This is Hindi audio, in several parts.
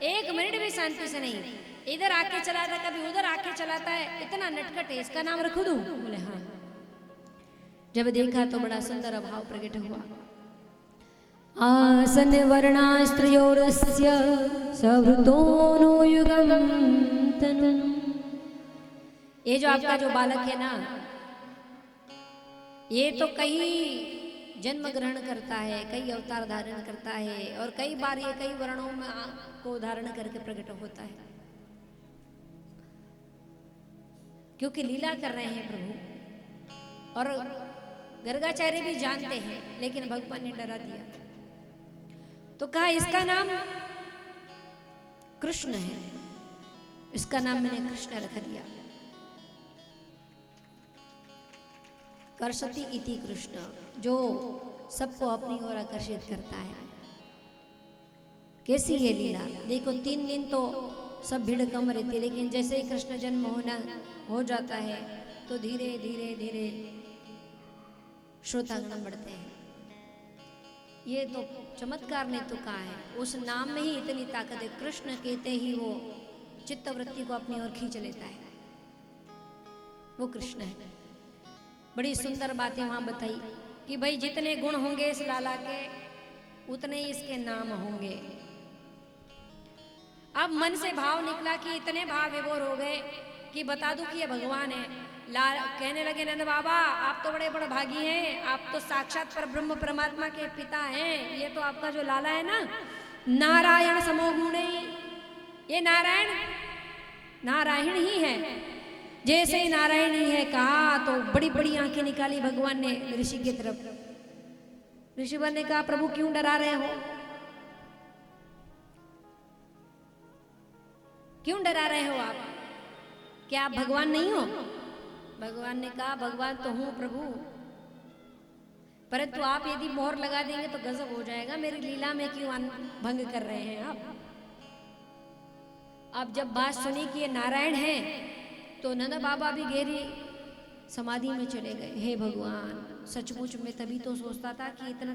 एक मिनट भी शांति से नहीं, इधर आके चलाता कभी उधर आके चलाता है, इतना नटखट है, इसका नाम रख दूं? बोले हाँ। जब देखा तो बड़ा सुंदर अभाव प्रकट हुआ। आसन वर्णास्त्रयोरस्य सवृतोनो युगम तनु। ये जो आपका जो बालक है ना, ये तो कई जन्म ग्रहण करता है, कई अवतार धारण करता है, और कई बार ये कई वर्णों में को धारण करके प्रकट होता है, क्योंकि लीला कर रहे हैं प्रभु। और गर्गाचार्य भी जानते हैं, लेकिन भगवान ने डरा दिया। तो कहा इसका नाम कृष्ण है, इसका नाम मैंने कृष्ण रख दिया। कर्षति इति कृष्ण, जो सबको अपनी ओर आकर्षित करता है। कैसी है लीला देखो, 3 दिन तो सब भीड़ कम रहती है, लेकिन जैसे ही कृष्ण जन्म हो जाता है तो धीरे धीरे धीरे श्रोतागण बढ़ते हैं। ये तो चमत्कार ने तो कहा है, उस नाम में ही इतनी ताकत है। कृष्ण कहते ही वो चित्तवृत्ति को अपनी ओर खींच लेता है, वो कृष्ण है। बड़ी सुंदर बातें वहां बताई कि भाई जितने गुण होंगे इस लाला के, उतने ही इसके नाम होंगे। अब मन से भाव निकला कि इतने भाव विभोर हो गए कि बता दूं कि ये भगवान है। कहने लगे नंद बाबा आप तो बड़े बड़े भागी हैं, आप तो साक्षात पर ब्रह्म परमात्मा के पिता हैं। ये तो आपका जो लाला है ना, नारायण समोगुणे, ये नारायण ही है। जैसे ही नारायण ही है कहा तो बड़ी बड़ी आंखें निकाली भगवान ने ऋषि की तरफ। ऋषिवर ने कहा प्रभु क्यों डरा रहे हो, क्यों डरा रहे हो आप, क्या आप भगवान नहीं हो? भगवान ने कहा भगवान तो हूं प्रभु, परंतु आप यदि मोहर लगा देंगे तो गजब हो जाएगा, मेरी लीला में क्यों भंग कर रहे हैं आप? अब जब बात सुनी कि ये नारायण है तो नंद बाबा भी गहरी समाधि में चले गए। हे भगवान, सचमुच में तभी तो सोचता था कि इतना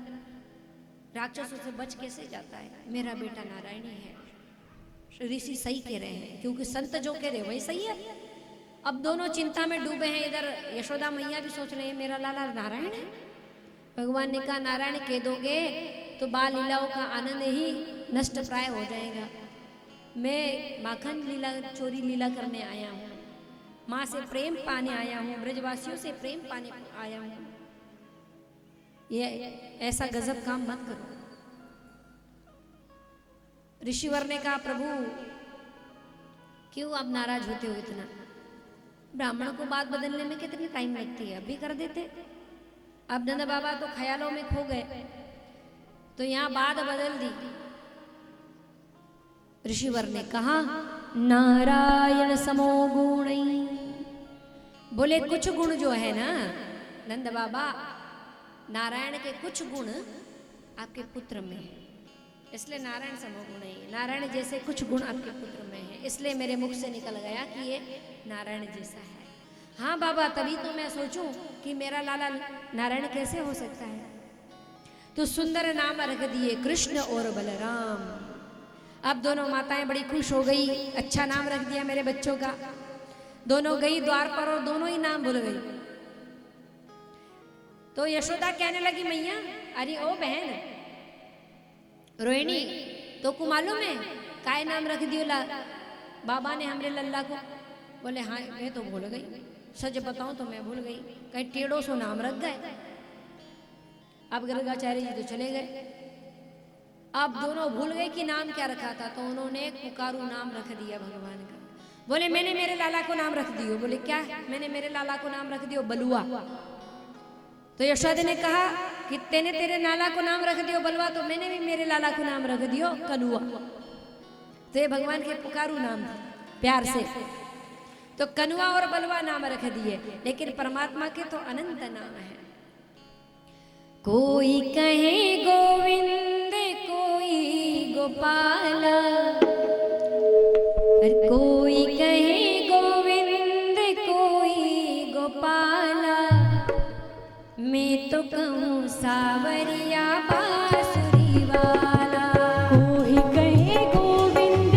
राक्षसों से बच कैसे जाता है, मेरा बेटा नारायण ही है। ऋषि सही कह रहे हैं, क्योंकि संत जो कह रहे वही सही है। अब दोनों चिंता में डूबे हैं, इधर यशोदा मैया भी सोच रहे हैं मेरा लाला नारायण है। भगवान ने कहा नारायण कह दोगे तो बाल लीलाओं का आनंद ही नष्ट प्राय हो जाएगा। मैं माखन लीला चोरी लीला करने आया हूँ, माँ से प्रेम पाने आया हूँ, ब्रजवासियों से प्रेम पाने आया हूँ। ये ऐसा गजब काम मत करो। ऋषिवर ने कहा प्रभु क्यों आप नाराज होते हो इतना, ब्राह्मण को बात बदलने में कितनी टाइम लगती है, अभी कर देते। अब नंद बाबा तो ख्यालों में खो गए, तो यहाँ बात बदल दी। ऋषिवर ने कहा नारायण समो गुण, बोले कुछ गुण जो है ना नंद बाबा, नारायण के कुछ गुण आपके पुत्र में है, इसलिए नारायण समो गुण है। नारायण जैसे कुछ गुण आपके पुत्र में है, इसलिए मेरे मुख से निकल गया कि ये नारायण जैसा है। हाँ बाबा, तभी तो मैं सोचूं कि मेरा लाला नारायण कैसे हो सकता है। तो सुंदर नाम रख दिए कृष्ण और बलराम। अब दोनों माताएं बड़ी खुश हो गई, अच्छा नाम रख दिया मेरे बच्चों का। दोनों गई द्वार पर और दोनों ही नाम भूल गई। तो यशोदा कहने लगी मैया, अरे ओ बहन रोहिणी, तो को मालूम है काय नाम रख दियो बाबा ने हमरे लल्ला को? बोले हाँ मैं तो भूल गई, सच बताऊं तो मैं भूल गई, कहीं टेढ़ो सो नाम रख गए। अब गर्गाचार्य जी तो चले गए। अब दोनों भूल गए कि नाम क्या रखा था, तो उन्होंने पुकारू नाम रख दिया भगवान का। बोले मैंने मेरे लाला को नाम रख दियो। बोले क्या? मैंने मेरे लाला को नाम रख दियो बलुआ। तो यशोदा ने कहा कि तेने तेरे लाला को नाम रख दियो बलुआ, तो मैंने भी मेरे लाला को नाम रख दियो कलुआ। तो ये भगवान के पुकारू नाम प्यार से, तो कनुआ और बलवा नाम रख दिए। लेकिन परमात्मा के तो अनंत नाम है। कोई कहे गोविंद, कोई गोपाल, कोई कहे गोविंद, कोई गोपाल, मैं तो कहूँ सावरिया बांसुरी वाला। कोई कहे गोविंद,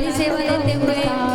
थाली सेवा लेते हुए